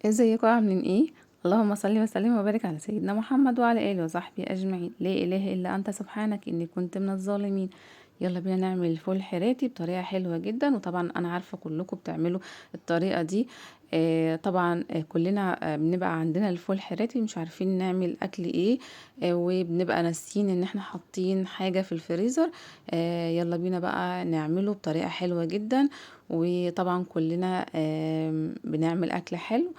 ازيكم عاملين ايه؟ اللهم صل وسلم وبارك على سيدنا محمد وعلى اله وصحبه اجمعين. لا اله الا انت سبحانك اني كنت من الظالمين. يلا بينا نعمل الفول حراتي بطريقه حلوه جدا، وطبعا انا عارفه كلكم بتعملوا الطريقه دي. طبعا كلنا بنبقى عندنا الفول حراتي مش عارفين نعمل اكل ايه. وبنبقى ناسيين ان احنا حاطين حاجه في الفريزر. يلا بينا بقى نعمله بطريقه حلوه جدا. وطبعا كلنا بنعمل اكل حلو.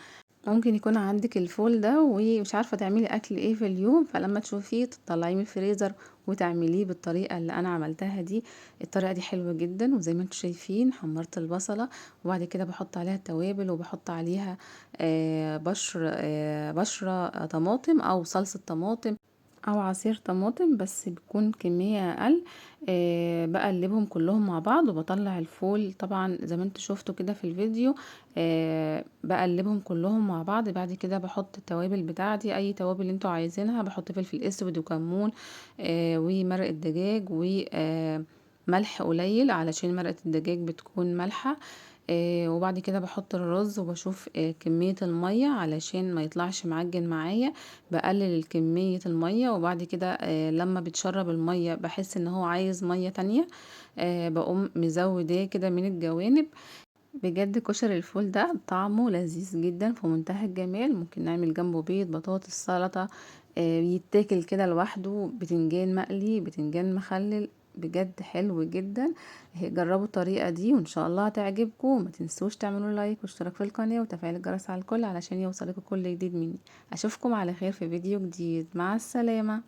ممكن يكون عندك الفول ده ومش عارفة تعملي اكل ايه في اليوم، فلما تشوفيه تطلعيه من الفريزر وتعمليه بالطريقة اللي انا عملتها دي. الطريقة دي حلوة جدا، وزي ما انتم شايفين حمرت البصلة، وبعد كده بحط عليها التوابل وبحط عليها بشرة طماطم او صلصة طماطم او عصير طماطم، بس بيكون كمية اقل. بقلبهم كلهم مع بعض وبطلع الفول طبعا زي ما انتوا شفتوا كده في الفيديو. بقلبهم كلهم مع بعض، بعد كده بحط التوابل بتاعتي، اي توابل انتوا عايزينها، بحط فلفل اسود وكمون ومرق الدجاج وملح قليل علشان مرقة الدجاج بتكون مالحة. وبعد كده بحط الرز وبشوف كمية المية علشان ما يطلعش معجن معايا. بقلل كمية المية، وبعد كده لما بتشرب المية بحس ان هو عايز مية تانية. بقوم مزوداه كده من الجوانب. بجد كشري الفول ده طعمه لذيذ جدا في منتهى الجمال، ممكن نعمل جنبه بيض، بطاطس، سلطة. يتاكل كده لوحده، بتنجان مقلي، بتنجان مخلل. بجد حلو جدا. جربوا الطريقة دي وان شاء الله هتعجبكم. ما تنسوش تعملوا لايك واشتراك في القناة وتفعيل الجرس على الكل علشان يوصلكوا كل جديد مني. اشوفكم على خير في فيديو جديد، مع السلامة.